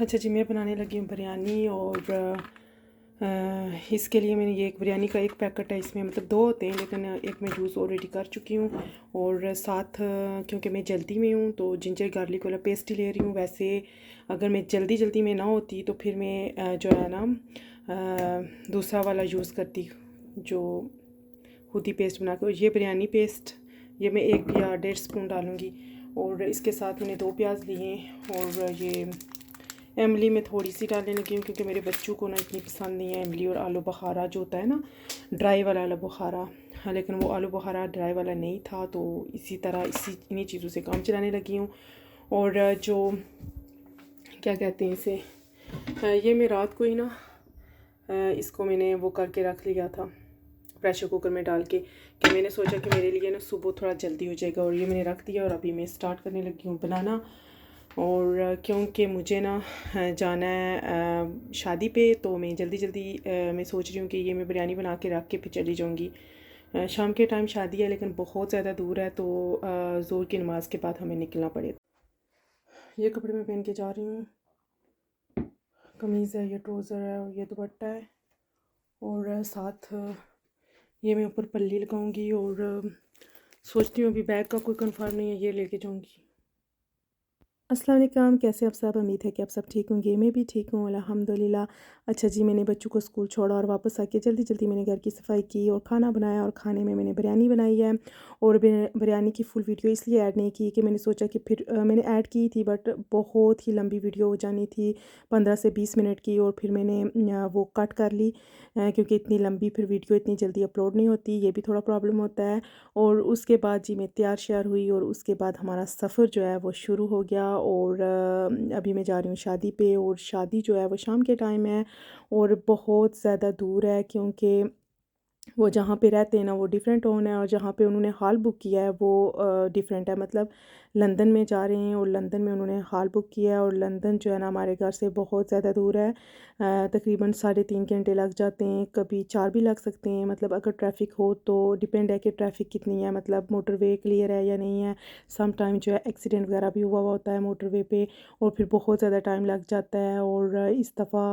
अच्छा जी, मैं बनाने लगी हूँ बिरयानी और इसके लिए मैंने ये एक बिरयानी का एक पैकेट है, इसमें मतलब दो होते हैं लेकिन एक मैं यूज़ ऑलरेडी कर चुकी हूँ। और साथ क्योंकि मैं जल्दी में हूँ तो जिंजर गार्लिक वाला पेस्ट ही ले रही हूँ। वैसे अगर मैं जल्दी में ना होती तो फिर मैं जो है ना दूसरा वाला यूज़ करती, जो खुद ही पेस्ट बना के। ये बिरयानी पेस्ट ये मैं 1 या 1.5 स्पून डालूँगी। और इसके साथ मैंने 2 प्याज लिए और ये इमली में थोड़ी सी डालने लगी हूँ क्योंकि मेरे बच्चों को ना इतनी पसंद नहीं है इमली। और आलू बुखारा जो होता है ना, ड्राई वाला आलू बुखारा, हाँ, लेकिन वो आलू बुखारा ड्राई वाला नहीं था, तो इसी तरह इन्हीं चीज़ों से काम चलाने लगी हूँ। और जो क्या कहते हैं इसे, ये मैं रात को ही ना इसको मैंने वो करके रख लिया था प्रेशर कुकर में डाल के, कि मैंने सोचा कि मेरे लिए ना सुबह थोड़ा जल्दी हो जाएगा। और ये मैंने रख दिया और अभी मैं स्टार्ट करने लगी हूँ बनाना। और क्योंकि मुझे ना जाना है शादी पे, तो मैं जल्दी मैं सोच रही हूँ कि ये मैं बिरयानी बना के रख के फिर चली जाऊँगी। शाम के टाइम शादी है लेकिन बहुत ज़्यादा दूर है, तो ज़ोर की नमाज़ के बाद हमें निकलना पड़ेगा। ये कपड़े मैं पहन के जा रही हूँ, कमीज़ है, ये ट्राउज़र है और ये दुपट्टा है। और साथ ये मैं ऊपर पल्ली लगाऊंगी। और सोचती हूँ अभी बैग का कोई कंफर्म नहीं है, ये लेके जाऊँगी। अस्सलाम वालेकुम, कैसे आप सब? उम्मीद है कि आप सब ठीक होंगे। मैं भी ठीक हूँ अल्हम्दुलिल्लाह। अच्छा जी, मैंने बच्चों को स्कूल छोड़ा और वापस आके जल्दी मैंने घर की सफाई की और खाना बनाया। और खाने में मैंने बिरयानी बनाई है। और बिरयानी की फुल वीडियो इसलिए ऐड नहीं की कि मैंने सोचा कि फिर मैंने ऐड की थी बट बहुत ही लंबी वीडियो हो जानी थी, 15 से 20 मिनट की। और फिर मैंने वो कट कर ली क्योंकि इतनी लंबी फिर वीडियो इतनी जल्दी अपलोड नहीं होती, ये भी थोड़ा प्रॉब्लम होता है। और उसके बाद जी मैं तैयार श्यार हुई और उसके बाद हमारा सफ़र जो है वो शुरू हो गया। और अभी मैं जा रही हूँ शादी पे। और शादी जो है वो शाम के टाइम है और बहुत ज़्यादा दूर है, क्योंकि वो जहाँ पे रहते हैं ना वो डिफरेंट टाउन है और जहाँ पे उन्होंने हॉल बुक किया है वो डिफरेंट है। मतलब लंदन में जा रहे हैं और लंदन में उन्होंने हॉल बुक किया है। और लंदन जो है ना हमारे घर से बहुत ज़्यादा दूर है, तकरीबन 3.5 घंटे लग जाते हैं, कभी 4 भी लग सकते हैं। मतलब अगर ट्रैफिक हो तो डिपेंड है कि ट्रैफिक कितनी है, मतलब मोटरवे क्लियर है या नहीं है। सम टाइम जो है एक्सीडेंट वगैरह भी हुआ होता है मोटरवे पे और फिर बहुत ज़्यादा टाइम लग जाता है। और इस दफ़ा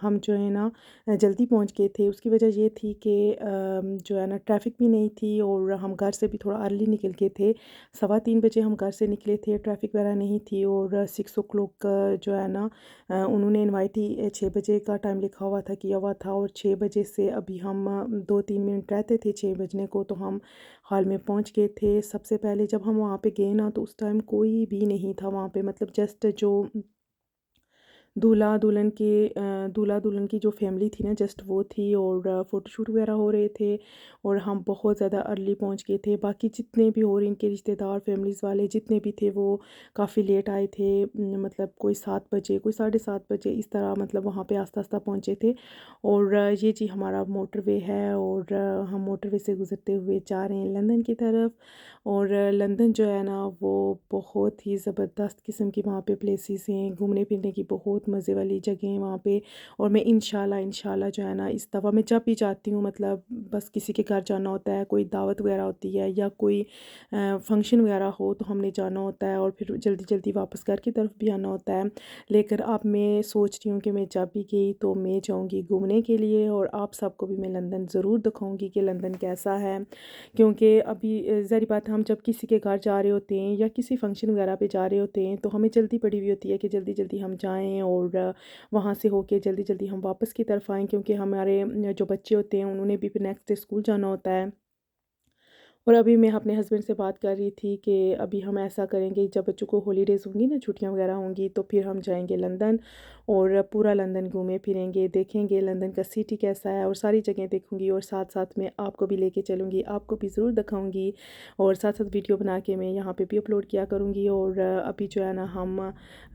हम जो है ना जल्दी पहुंच गए थे। उसकी वजह ये थी कि जो है ना ट्रैफिक भी नहीं थी और हम घर से भी थोड़ा अर्ली निकल गए थे। 3:15 बजे हम घर से निकले थे, ट्रैफिक वगैरह नहीं थी। और 6 o'clock जो है ना उन्होंने इनवाइट ही 6 बजे का टाइम लिखा हुआ था, किया हुआ था। और 6 बजे से अभी हम 2-3 मिनट रहते थे 6 बजने को, तो हम हॉल में पहुंच गए थे। सबसे पहले जब हम वहाँ पे गए ना तो उस टाइम कोई भी नहीं था वहाँ पे, मतलब जस्ट जो दूल्हा दुल्हन की जो फैमिली थी ना जस्ट वो थी। और फ़ोटोशूट वगैरह हो रहे थे और हम बहुत ज़्यादा अर्ली पहुंच गए थे। बाकी जितने भी और इनके रिश्तेदार फैमिलीज़ वाले जितने भी थे वो काफ़ी लेट आए थे, मतलब कोई 7 बजे कोई 7:30 बजे इस तरह, मतलब वहाँ पे आस्ता आस्ता पहुँचे थे। और ये जी हमारा मोटरवे है और हम मोटरवे से गुज़रते हुए जा रहे हैं लंदन की तरफ। और लंदन जो है ना वो बहुत ही ज़बरदस्त किस्म की वहाँ पे प्लेसेस हैं, घूमने फिरने की बहुत मज़े वाली जगह हैं वहाँ पे। और मैं इंशाल्लाह जो है ना इस दफ़ा मैं जब भी जाती हूँ, मतलब बस किसी के घर जाना होता है, कोई दावत वगैरह होती है या कोई फंक्शन वगैरह हो तो हमने जाना होता है और फिर जल्दी वापस घर की तरफ भी आना होता है। लेकिन अब मैं सोच रही हूँ कि मैं जब भी गई तो मैं जाऊँगी घूमने के लिए और आप सबको भी मैं लंदन ज़रूर दिखाऊँगी कि लंदन कैसा है। क्योंकि अभी ज़ाहिर बात है हम जब किसी के घर जा रहे होते हैं या किसी फंक्शन वगैरह पे जा रहे होते हैं तो हमें जल्दी पड़ी हुई होती है कि जल्दी हम जाएं और वहाँ से होके जल्दी हम वापस की तरफ आएँ, क्योंकि हमारे जो बच्चे होते हैं उन्होंने भी फिर नेक्स्ट डे स्कूल जाना होता है। और अभी मैं अपने हस्बैंड से बात कर रही थी कि अभी हम ऐसा करेंगे, जब बच्चों को हॉलीडेज़ होंगी ना, छुट्टियां वगैरह होंगी, तो फिर हम जाएंगे लंदन और पूरा लंदन घूमे फिरेंगे, देखेंगे लंदन का सिटी कैसा है और सारी जगह देखूंगी। और साथ साथ में आपको भी लेके चलूँगी, आपको भी ज़रूर दिखाऊंगी। और साथ साथ वीडियो बना के मैं यहाँ पे भी अपलोड किया करूँगी। और अभी जो है ना हम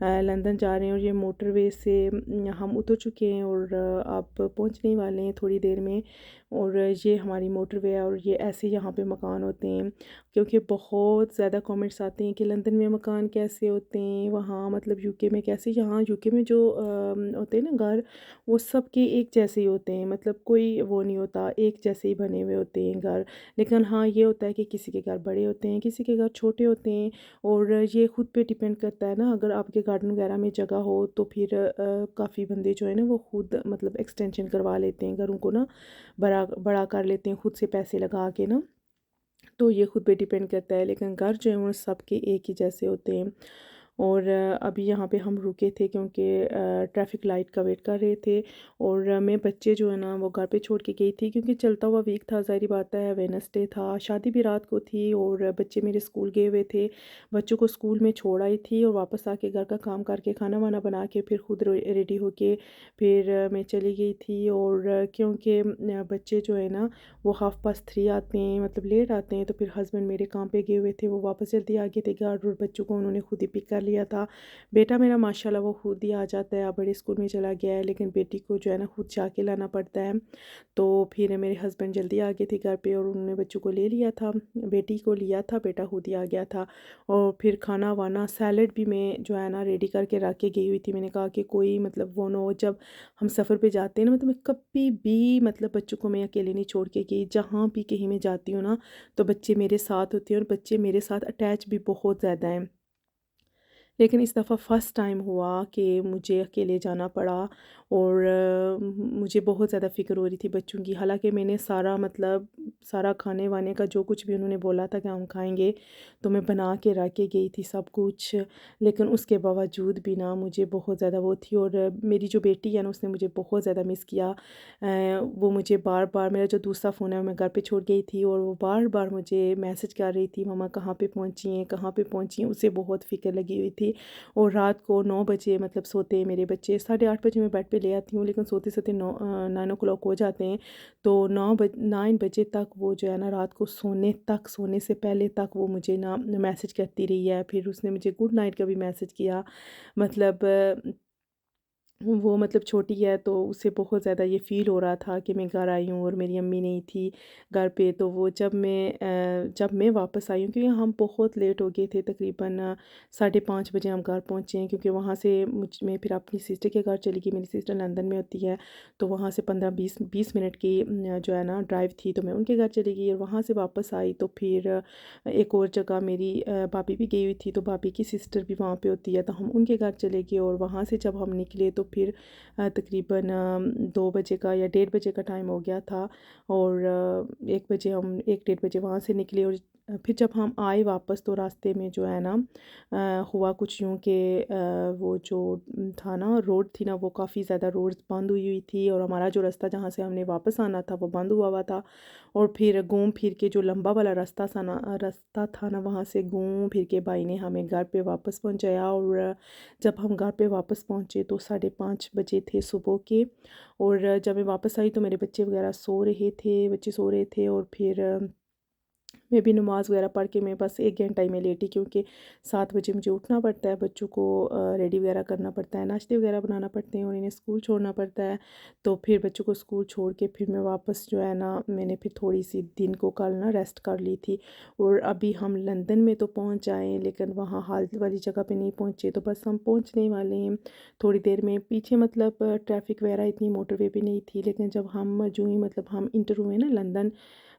लंदन जा रहे हैं और ये मोटरवे से हम उतर चुके हैं और आप पहुँचने वाले हैं थोड़ी देर में। और ये हमारी मोटरवे है और ये ऐसे यहाँ पे मकान होते हैं, क्योंकि बहुत ज़्यादा कमेंट्स आते हैं कि लंदन में मकान कैसे होते हैं, वहाँ मतलब यूके में कैसे। यहाँ यूके में जो होते हैं ना घर, वो सब के एक जैसे ही होते हैं, मतलब कोई वो नहीं होता, एक जैसे ही बने हुए होते हैं घर। लेकिन हाँ, ये होता है कि किसी के घर बड़े होते हैं, किसी के घर छोटे होते हैं, और ये खुद पे डिपेंड करता है ना। अगर आपके गार्डन वगैरह में जगह हो तो फिर काफ़ी बंदे जो है ना वो खुद मतलब एक्सटेंशन करवा लेते हैं घरों को ना, बड़ा बड़ा कर लेते हैं खुद से पैसे लगा के ना। तो ये खुद पे डिपेंड करता है, लेकिन घर जो है वो सबके एक ही जैसे होते हैं। और अभी यहाँ पे हम रुके थे क्योंकि ट्रैफिक लाइट का वेट कर रहे थे, और मैं बच्चे जो है ना वो घर पे छोड़ के गई थी, क्योंकि चलता हुआ वीक था, ज़ाहिर बात है, वेडनेसडे था, शादी भी रात को थी, और बच्चे मेरे स्कूल गए हुए थे। बच्चों को स्कूल में छोड़ आई थी, और वापस आके घर का काम करके खाना वाना बना के फिर खुद रेडी होके फिर मैं चली गई थी। और क्योंकि बच्चे जो है ना वो 3:30 आते हैं, मतलब लेट आते हैं, तो फिर हस्बैंड मेरे काम पे गए हुए थे, वो वापस जल्दी आ गए थे घर, और बच्चों को उन्होंने खुद ही पिक कर लिया था। बेटा मेरा माशाल्लाह वो खुद ही आ जाता है, अब बड़े स्कूल में चला गया है, लेकिन बेटी को जो है ना खुद जाके लाना पड़ता है। तो फिर मेरे हस्बैंड जल्दी आ गए थे घर पे, और उन्होंने बच्चों को ले लिया था, बेटी को लिया था, बेटा खुद ही आ गया था। और फिर खाना वाना सैलड भी मैं जो है ना रेडी करके रख के गई हुई थी। मैंने कहा कि कोई मतलब वो ना हो, जब हम सफ़र पे जाते हैं ना, मतलब मैं कभी भी मतलब बच्चों को मैं अकेले नहीं छोड़ के गई, जहाँ भी कहीं मैं जाती हूँ ना तो बच्चे मेरे साथ होते हैं, और बच्चे मेरे साथ अटैच भी बहुत ज़्यादा हैं। लेकिन इस दफ़ा फ़र्स्ट टाइम हुआ कि मुझे अकेले जाना पड़ा, और मुझे बहुत ज़्यादा फ़िक्र हो रही थी बच्चों की। हालांकि मैंने सारा मतलब सारा खाने वाने का जो कुछ भी उन्होंने बोला था कि हम खाएंगे, तो मैं बना के रख के गई थी सब कुछ। लेकिन उसके बावजूद भी ना मुझे बहुत ज़्यादा वो थी, और मेरी जो बेटी है ना उसने मुझे बहुत ज़्यादा मिस किया। वो मुझे बार बार, मेरा जो दूसरा फ़ोन है वो मैं घर पे छोड़ गई थी, और वो बार बार मुझे मैसेज कर रही थी, मम्मा कहाँ पे पहुँची हैं, कहाँ पे पहुँची हैं। उसे बहुत फ़िक्र लगी हुई थी। और रात को 9 बजे मतलब सोते हैं मेरे बच्चे, 8:30 बजे मैं बेड पे ले आती हूँ, लेकिन सोते सोते 9 o'clock हो जाते हैं। तो 9 बजे तक वो जो है ना रात को सोने तक, सोने से पहले तक वो मुझे ना मैसेज करती रही है। फिर उसने मुझे गुड नाइट का भी मैसेज किया। मतलब वो मतलब छोटी है, तो उसे बहुत ज़्यादा ये फ़ील हो रहा था कि मैं घर आई हूँ और मेरी अम्मी नहीं थी घर पे। तो वो जब मैं वापस आई हूँ, क्योंकि हम बहुत लेट हो गए थे, तकरीबन 5:30 बजे हम घर पहुँचे हैं, क्योंकि वहाँ से मैं फिर अपनी सिस्टर के घर चली गई। मेरी सिस्टर लंदन में होती है, तो वहाँ से 15-20 मिनट की जो है ना ड्राइव थी, तो मैं उनके घर चली गई, और वहाँ से वापस आई तो फिर एक और जगह मेरी भाभी भी गई हुई थी, तो भाभी की सिस्टर भी वहाँ पे होती है, तो हम उनके घर चले गए। और वहाँ से जब हम निकले तो फिर तकरीबन 2 बजे का या 1:30 बजे का टाइम हो गया था, और 1 बजे हम 1-1:30 बजे वहाँ से निकले। और फिर जब हम आए वापस, तो रास्ते में जो है ना हुआ कुछ यूँ कि वो जो था ना रोड थी ना, वो काफ़ी ज़्यादा रोड बंद हुई हुई थी, और हमारा जो रास्ता जहाँ से हमने वापस आना था वो बंद हुआ हुआ था। और फिर घूम फिर के जो लंबा वाला रास्ता था ना, वहाँ से घूम फिर के भाई ने हमें घर पे वापस पहुँचाया। और जब हम घर पे वापस पहुँचे तो 5:30 बजे थे सुबह के। और जब मैं वापस आई तो मेरे बच्चे वगैरह सो रहे थे, बच्चे सो रहे थे। और फिर मैं भी नमाज़ वगैरह पढ़ के मैं बस 1 घंटा ही में लेटी, क्योंकि 7 बजे मुझे उठना पड़ता है, बच्चों को रेडी वगैरह करना पड़ता है, नाश्ते वगैरह बनाना पड़ते हैं, और इन्हें स्कूल छोड़ना पड़ता है। तो फिर बच्चों को स्कूल छोड़ के फिर मैं वापस जो है ना, मैंने फिर थोड़ी सी दिन को कल ना रेस्ट कर ली थी। और अभी हम लंदन में तो पहुंच आए, लेकिन वहाँ हाल वाली जगह पे नहीं पहुँचे, तो बस हम पहुँचने वाले हैं थोड़ी देर में। पीछे मतलब ट्रैफिक वगैरह इतनी मोटरवे पे नहीं थी, लेकिन जब हम जो ही मतलब हम इंटर हुए ना लंदन,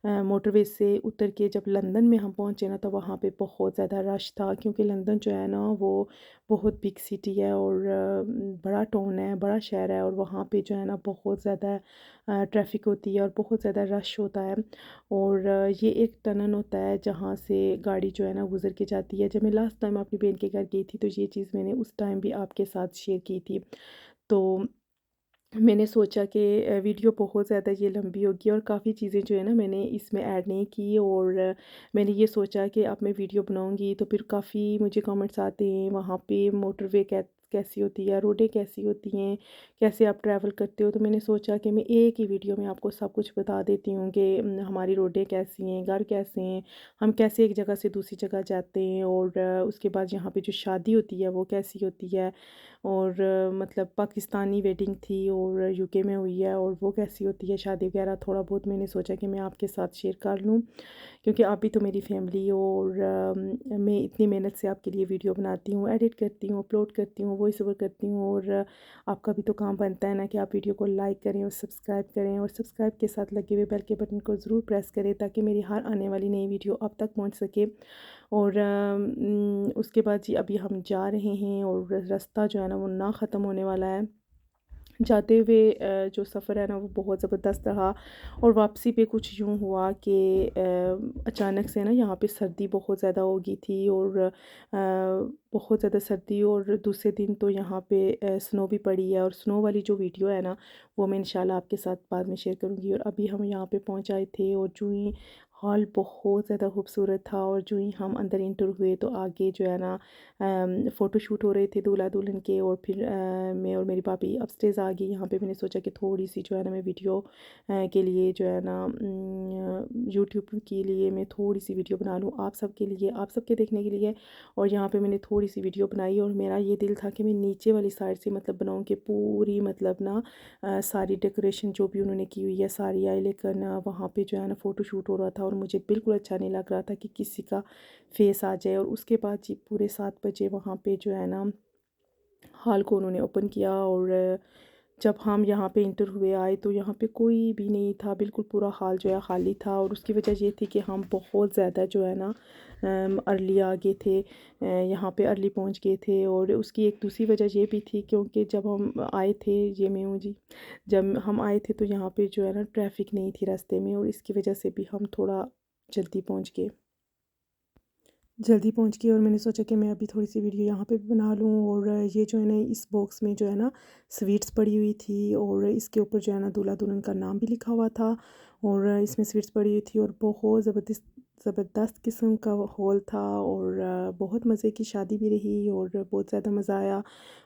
मोटरवे से उतर के जब लंदन में हम पहुँचे ना, तो वहाँ पे बहुत ज़्यादा रश था, क्योंकि लंदन जो है ना वो बहुत बिग सिटी है, और बड़ा टाउन है, बड़ा शहर है, और वहाँ पे जो है ना बहुत ज़्यादा ट्रैफिक होती है और बहुत ज़्यादा रश होता है। और ये एक टनल होता है जहाँ से गाड़ी जो है ना गुज़र के जाती है। जब मैं लास्ट टाइम अपनी बहन के घर गई थी, तो ये चीज़ मैंने उस टाइम भी आपके साथ शेयर की थी। तो मैंने सोचा कि वीडियो बहुत ज़्यादा ये लंबी होगी, और काफ़ी चीज़ें जो है ना मैंने इसमें ऐड नहीं की। और मैंने ये सोचा कि अब मैं वीडियो बनाऊंगी तो फिर काफ़ी मुझे कमेंट्स आते हैं वहाँ पे मोटरवे कैसी होती है, रोडें कैसी होती हैं, कैसे आप ट्रैवल करते हो। तो मैंने सोचा कि मैं एक ही वीडियो में आपको सब कुछ बता देती हूँ कि हमारी रोडें कैसी हैं, घर कैसे हैं, हम कैसे एक जगह से दूसरी जगह जाते हैं, और उसके बाद यहाँ पे जो शादी होती है वो कैसी होती है। और मतलब पाकिस्तानी वेडिंग थी और यूके में हुई है, और वो कैसी होती है शादी वगैरह, थोड़ा बहुत मैंने सोचा कि मैं आपके साथ शेयर कर लूँ, क्योंकि आप भी तो मेरी फैमिली हो। और मैं इतनी मेहनत से आपके लिए वीडियो बनाती हूँ, एडिट करती हूँ, अपलोड करती हूँ, वॉइस ओवर करती हूँ, और आपका भी तो काम बनता है ना कि आप वीडियो को लाइक करें और सब्सक्राइब करें, और सब्सक्राइब के साथ लगे हुए बेल के बटन को ज़रूर प्रेस करें ताकि मेरी हर आने वाली नई वीडियो आप तक पहुँच सके। और उसके बाद जी अभी हम जा रहे हैं, और रास्ता जो है ना वो ना ख़त्म होने वाला है। जाते हुए जो सफ़र है ना वो बहुत ज़बरदस्त रहा, और वापसी पे कुछ यूँ हुआ कि अचानक से ना यहाँ पे सर्दी बहुत ज़्यादा हो गई थी, और बहुत ज़्यादा सर्दी, और दूसरे दिन तो यहाँ पे स्नो भी पड़ी है, और स्नो वाली जो वीडियो है ना वो मैं इंशाल्लाह आपके साथ बाद में शेयर करूँगी। और अभी हम यहाँ पे पहुँच आए थे, और जो ही हॉल बहुत ज़्यादा खूबसूरत था, और जो ही हम अंदर इंटर हुए तो आगे जो है ना फ़ोटो शूट हो रहे थे दूल्हा दुल्हन के, और फिर मैं और मेरी भाभी अपस्टेज आ गई। यहाँ पे मैंने सोचा कि थोड़ी सी जो है ना मैं वीडियो के लिए जो है ना यूट्यूब के लिए मैं थोड़ी सी वीडियो बना लूँ आप सब के लिए, आप सबके देखने के लिए। और यहाँ पे मैंने थोड़ी सी वीडियो बनाई, और मेरा ये दिल था कि मैं नीचे वाली साइड से मतलब बनाऊँ कि पूरी मतलब ना सारी डेकोरेशन जो भी उन्होंने की हुई है सारी आई, लेकिन वहाँ पे जो है ना फ़ोटो शूट हो रहा था और मुझे बिल्कुल अच्छा नहीं लग रहा था कि किसी का फेस आ जाए। और उसके बाद जी पूरे 7 बजे वहाँ पे जो है ना हॉल को उन्होंने ओपन किया, और जब हम यहाँ पे इंटर हुए आए तो यहाँ पे कोई भी नहीं था, बिल्कुल पूरा हॉल जो है खाली था। और उसकी वजह ये थी कि हम बहुत ज़्यादा जो है ना अर्ली आ गए थे, यहाँ पे अर्ली पहुँच गए थे। और उसकी एक दूसरी वजह ये भी थी क्योंकि जब हम आए थे, ये मैं हूँ जी, जब हम आए थे तो यहाँ पे जो है ना ट्रैफिक नहीं थी रास्ते में, और इसकी वजह से भी हम थोड़ा जल्दी पहुँच गए। और मैंने सोचा कि मैं अभी थोड़ी सी वीडियो यहाँ पे भी बना लूँ। और ये जो है ना इस बॉक्स में जो है ना स्वीट्स पड़ी हुई थी, और इसके ऊपर जो है ना दूल्हा दुल्हन का नाम भी लिखा हुआ था, और इसमें स्वीट्स पड़ी हुई थी, और बहुत ज़बरदस्त किस्म का हॉल था, और बहुत मज़े की शादी भी रही, और बहुत ज़्यादा मज़ा आया।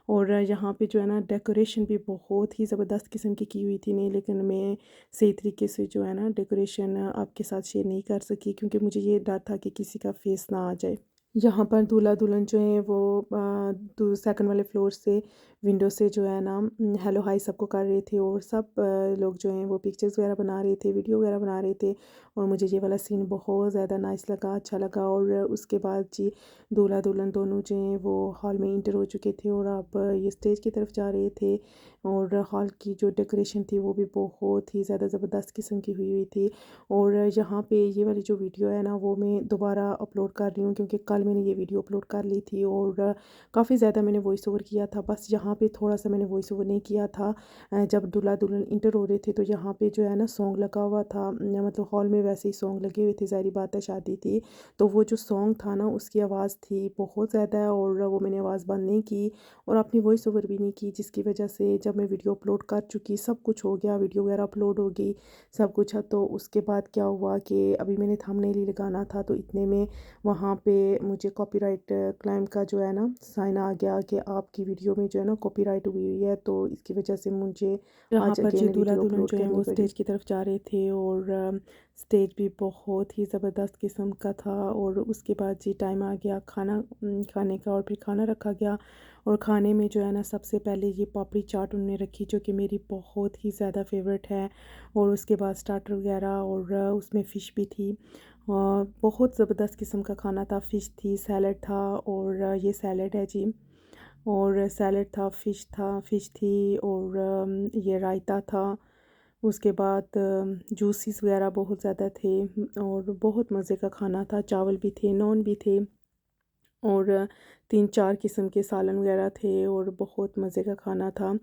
और यहाँ पे जो है ना डेकोरेशन भी बहुत ही ज़बरदस्त किस्म की हुई थी, नहीं लेकिन मैं सही तरीके से जो है ना डेकोरेशन आपके साथ शेयर नहीं कर सकी क्योंकि मुझे ये डर था कि किसी का फेस ना आ जाए। यहाँ पर दूल्हा दुल्हन जो है वो सेकंड वाले फ्लोर से विंडो से जो है ना हेलो हाय सबको कर रहे थे, और सब लोग जो हैं वो पिक्चर्स वगैरह बना रहे थे, वीडियो वगैरह बना रहे थे, और मुझे ये वाला सीन बहुत ज़्यादा नाइस लगा, अच्छा लगा। और उसके बाद जी दूल्हा दुल्हन दोनों जो हैं वो हॉल में इंटर हो चुके थे, और अब ये स्टेज की तरफ जा रहे थे। और हॉल की जो डेकोरेशन थी वो भी बहुत ही ज़्यादा ज़बरदस्त किस्म की हुई थी। और यहाँ पे ये वाली जो वीडियो है ना वो मैं दोबारा अपलोड कर रही हूँ क्योंकि कल मैंने ये वीडियो अपलोड कर ली थी, और काफ़ी ज़्यादा मैंने वॉइस ओवर किया था, बस यहाँ पे थोड़ा सा मैंने वॉइस ओवर नहीं किया था। जब दूल्हा दुल्हन इंटर हो रहे थे तो यहाँ पे जो है ना सॉन्ग लगा हुआ था, मतलब हॉल में वैसे ही सॉन्ग लगे हुए थे, ज़ाहिर बात है शादी थी, तो वो जो सॉन्ग था ना उसकी आवाज़ थी बहुत ज़्यादा, और वो मैंने आवाज़ बंद नहीं की और अपनी वॉइस ओवर भी नहीं की, जिसकी वजह से जब मैं वीडियो अपलोड कर चुकी, सब कुछ हो गया, वीडियो वगैरह अपलोड हो गई, सब कुछ है, तो उसके बाद क्या हुआ कि अभी मैंने थंबनेल ही लगाना था, तो इतने में वहाँ पे मुझे कॉपीराइट क्लेम का जो है ना साइन आ गया कि आपकी वीडियो में जो है ना कॉपीराइट हुई हुई है, तो इसकी वजह से मुझे यहाँ आज पर जी अगेन दूल्हा वीडियो दुल्हन अपलोड जो है करनी वो पड़ी। स्टेज की तरफ जा रहे थे, और स्टेज भी बहुत ही ज़बरदस्त किस्म का था। और उसके बाद जी टाइम आ गया खाना खाने का, और फिर खाना रखा गया। और खाने में जो है ना सबसे पहले ये पापड़ी चाट उन्होंने रखी जो कि मेरी बहुत ही ज़्यादा फेवरेट है, और उसके बाद स्टार्टर वगैरह, और उसमें फ़िश भी थी, और बहुत ज़बरदस्त किस्म का खाना था, फ़िश थी, सैलड था, और ये सैलड है जी, और सैलड था, फ़िश थी, और ये रायता था। उसके बाद जूसेस वगैरह बहुत ज़्यादा थे, और बहुत मज़े का खाना था, चावल भी थे, नान भी थे, और 3-4 किस्म के सालन वगैरह थे, और बहुत मज़े का खाना था,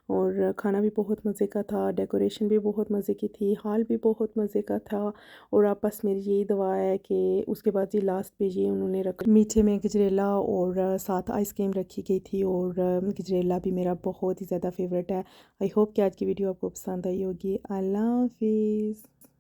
और खाना भी बहुत मज़े का था, डेकोरेशन भी बहुत मज़े की थी, हॉल भी बहुत मज़े का था। और आप बस मेरी यही दुआ है कि उसके बाद जी लास्ट पे ये उन्होंने रखा मीठे में गजरेला, और साथ आइसक्रीम रखी गई थी, और गजरेला भी मेरा बहुत ही ज़्यादा फेवरेट है। आई होप कि आज की वीडियो आपको पसंद आई होगी। अल्लाह हाफिज़।